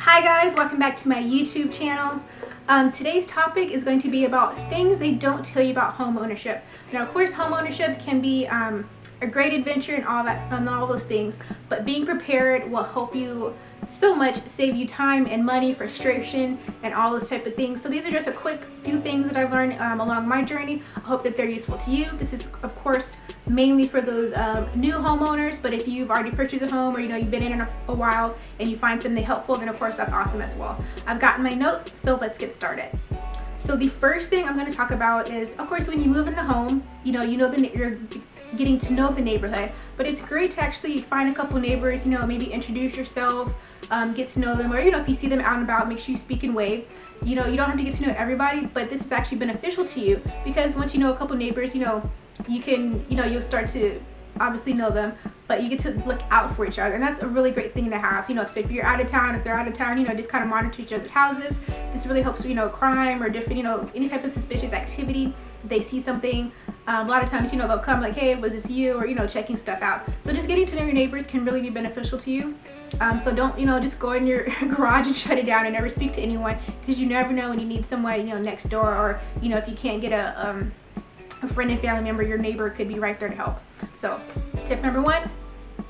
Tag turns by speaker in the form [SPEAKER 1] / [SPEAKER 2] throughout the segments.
[SPEAKER 1] Hi guys, welcome back to my YouTube channel. Today's topic is going to be about things they don't tell you about home ownership. Now, of course, home ownership can be a great adventure and all that, and all those things, but being prepared will help you so much, save you time and money, frustration, and all those type of things. So these are just a quick few things that I've learned along my journey. I hope that they're useful to you. This is, of course, mainly for those new homeowners, but if you've already purchased a home or you've been in a while and you find something helpful, then of course that's awesome as well. I've gotten my notes, so let's get started. So the first thing I'm going to talk about is, of course, when you move in the home, you're getting to know the neighborhood, but it's great to actually find a couple neighbors, maybe introduce yourself, get to know them, or if you see them out and about, make sure you speak and wave. You don't have to get to know everybody, but this is actually beneficial to you because once you know a couple neighbors, you can, you'll start to obviously know them, but you get to look out for each other, and that's a really great thing to have. So if you're out of town, if they're out of town, just kind of monitor each other's houses. This really helps, crime or different, any type of suspicious activity. They see something, a lot of times, they'll come like, hey, was this you, or checking stuff out. So just getting to know your neighbors can really be beneficial to you. So don't, just go in your garage and shut it down and never speak to anyone, because you never know when you need someone, next door, or if you can't get a friend and family member, your neighbor could be right there to help. So tip number one,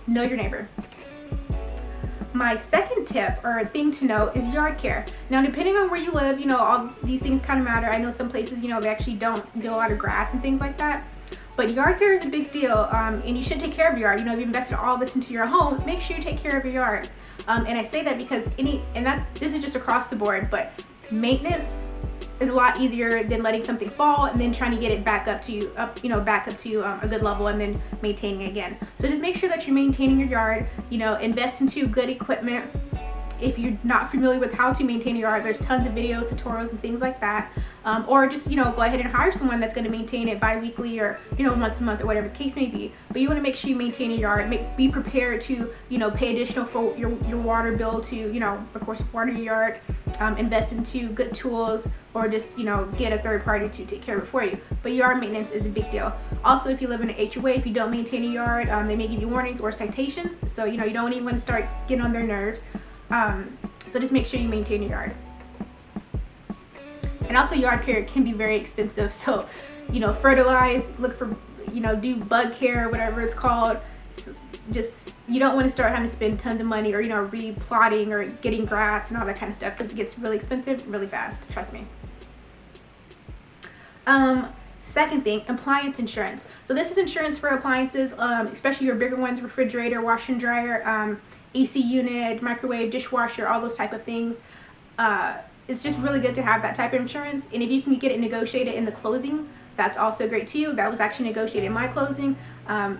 [SPEAKER 1] know your neighbor. My second tip or thing to know is yard care. Now, depending on where you live, all these things kind of matter. I know some places, they actually don't do a lot of grass and things like that. But yard care is a big deal, and you should take care of your yard. If you've invested all this into your home, make sure you take care of your yard. And I say that because this is just across the board, but maintenance is a lot easier than letting something fall and then trying to get it back up to a good level and then maintaining it again. So just make sure that you're maintaining your yard. Invest into good equipment. If you're not familiar with how to maintain your yard, there's tons of videos, tutorials, and things like that. Or just go ahead and hire someone that's going to maintain it bi-weekly or once a month or whatever the case may be. But you want to make sure you maintain your yard. Be prepared to pay additional for your water bill to of course water your yard. Invest into good tools, or just get a third party to take care of it for you. But yard maintenance is a big deal. Also, if you live in an HOA, if you don't maintain a yard, they may give you warnings or citations. So you don't even want to start getting on their nerves. So just make sure you maintain your yard. And also, yard care can be very expensive. So fertilize, look for do bug care, whatever it's called. So just you don't want to start having to spend tons of money or replotting or getting grass and all that kind of stuff, because it gets really expensive really fast, trust me. Second thing, appliance insurance. So this is insurance for appliances, especially your bigger ones: refrigerator, washer and dryer, AC unit, microwave, dishwasher, all those type of things. It's just really good to have that type of insurance, and if you can get it negotiated in the closing, that's also great too. That was actually negotiated in my closing,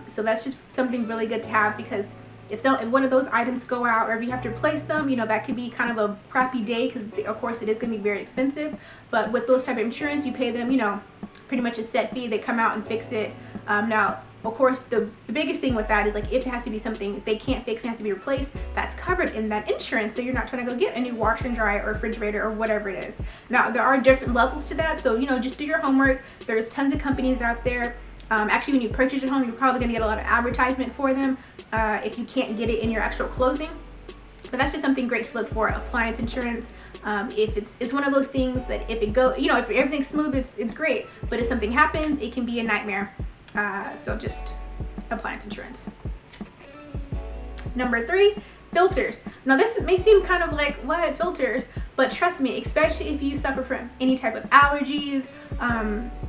[SPEAKER 1] so that's just something really good to have, because if one of those items go out, or if you have to replace them, that could be kind of a crappy day, because of course it is going to be very expensive. But with those type of insurance, you pay them pretty much a set fee. They come out and fix it. Now, of course, the biggest thing with that is, like, if it has to be something they can't fix and has to be replaced, that's covered in that insurance, so you're not trying to go get a new washer and dryer or refrigerator or whatever it is. Now, there are different levels to that, so just do your homework. There's tons of companies out there. Actually, when you purchase your home, you're probably going to get a lot of advertisement for them if you can't get it in your actual closing. But that's just something great to look for, appliance insurance. If it's one of those things that if everything's smooth, it's great, but if something happens, it can be a nightmare. So just appliance insurance. Number 3, filters. Now this may seem kind of like, what, filters? But trust me, especially if you suffer from any type of allergies,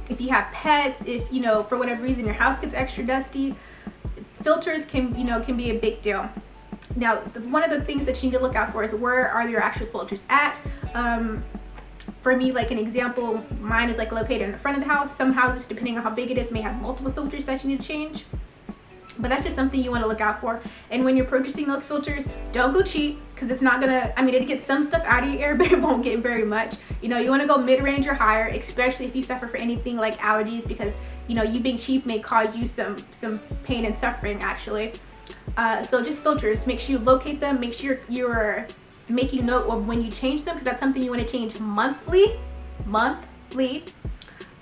[SPEAKER 1] if you have pets, if for whatever reason your house gets extra dusty, filters can be a big deal. Now, one of the things that you need to look out for is, where are your actual filters at? For me, like an example, mine is located in the front of the house. Some houses, depending on how big it is, may have multiple filters that you need to change. But that's just something you want to look out for. And when you're purchasing those filters, don't go cheap, because it's not gonna, it'll get some stuff out of your air, but it won't get very much. You want to go mid-range or higher, especially if you suffer from anything like allergies, because you being cheap may cause you some pain and suffering, actually. So just filters, make sure you locate them, make sure you're making note of when you change them, because that's something you want to change monthly,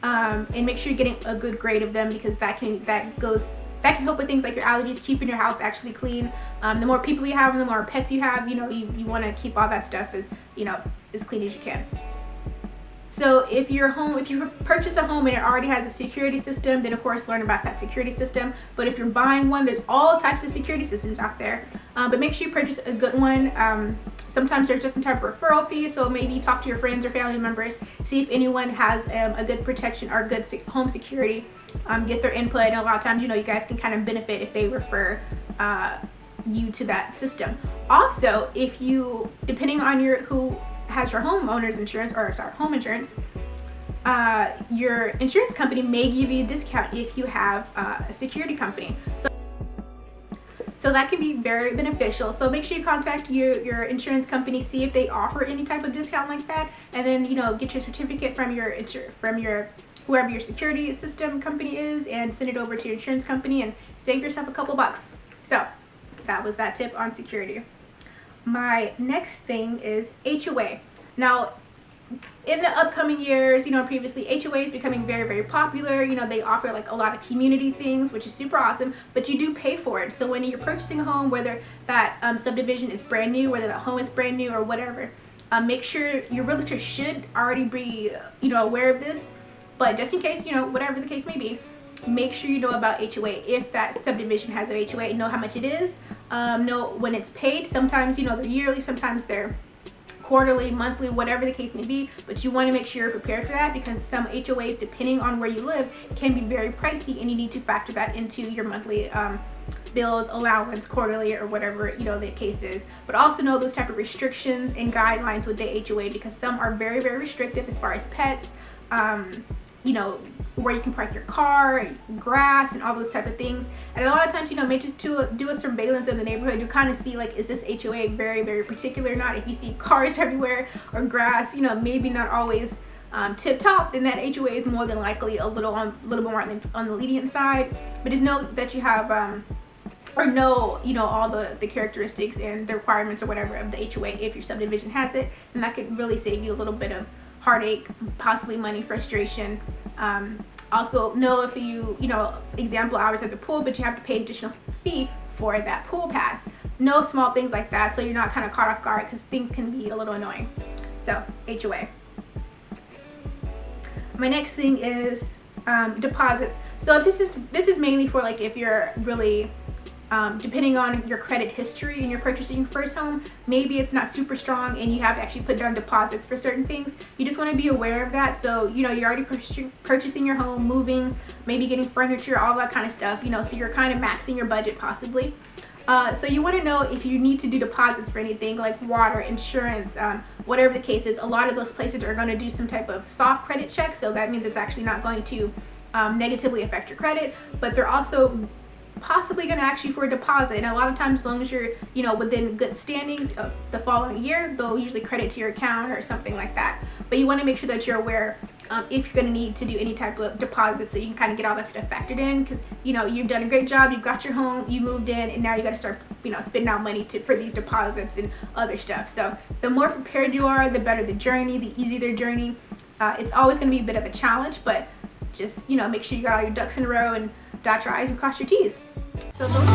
[SPEAKER 1] and make sure you're getting a good grade of them, because that that can help with things like your allergies, keeping your house actually clean. The more people you have and the more pets you have, you want to keep all that stuff as clean as you can. So if you purchase a home and it already has a security system, then of course learn about that security system. But if you're buying one, there's all types of security systems out there. But make sure you purchase a good one. Sometimes there's different type of referral fees, so maybe talk to your friends or family members, see if anyone has a good protection or good home security. Get their input, and a lot of times you guys can kind of benefit if they refer you to that system. Also, if you, depending on who has your homeowner's insurance, home insurance, your insurance company may give you a discount if you have a security company. So that can be very beneficial. So make sure you contact your insurance company, see if they offer any type of discount like that, and then get your certificate from your whoever your security system company is, and send it over to your insurance company and save yourself a couple bucks. So that was that tip on security. My next thing is HOA. Now, in the upcoming years, previously HOA is becoming very, very popular. They offer like a lot of community things, which is super awesome, but you do pay for it. So when you're purchasing a home, whether that subdivision is brand new, whether that home is brand new or whatever, make sure your realtor should already be, aware of this. But just in case, whatever the case may be, make sure you know about HOA. If that subdivision has a HOA, know how much it is, know when it's paid. Sometimes, they're yearly, sometimes they're quarterly, monthly, whatever the case may be, but you want to make sure you're prepared for that, because some HOAs, depending on where you live, can be very pricey, and you need to factor that into your monthly bills, allowance, quarterly, or whatever the case is. But also know those type of restrictions and guidelines with the HOA, because some are very, very restrictive as far as pets, where you can park your car, grass, and all those type of things. And a lot of times, may just do a surveillance of the neighborhood. You kind of see, like, is this HOA very, very particular or not? If you see cars everywhere or grass, maybe not always tip top, then that HOA is more than likely a little more on the lenient side. But just know that you have or know all the characteristics and the requirements or whatever of the HOA if your subdivision has it, and that could really save you a little bit of heartache, possibly money, frustration. Also know if example, ours has a pool, but you have to pay an additional fee for that pool pass. Know small things like that, so you're not kind of caught off guard, because things can be a little annoying. So HOA. My next thing is deposits. So this is mainly for, like, if you're really depending on your credit history and you're purchasing your first home, maybe it's not super strong and you have to actually put down deposits for certain things. You just want to be aware of that. So you're already purchasing your home, moving, maybe getting furniture, all that kind of stuff, so you're kind of maxing your budget possibly. So you want to know if you need to do deposits for anything like water, insurance, whatever the case is. A lot of those places are going to do some type of soft credit check, so that means it's actually not going to negatively affect your credit, but they're also possibly going to ask you for a deposit. And a lot of times, as long as you're within good standings the following year, they'll usually credit to your account or something like that. But you want to make sure that you're aware if you're going to need to do any type of deposit, so you can kind of get all that stuff factored in, because you've done a great job, you've got your home, you moved in, and now you got to start spending out money for these deposits and other stuff. So the more prepared you are, the better the journey, the easier the journey. It's always going to be a bit of a challenge, but just make sure you got all your ducks in a row and dot your I's and cross your T's. So those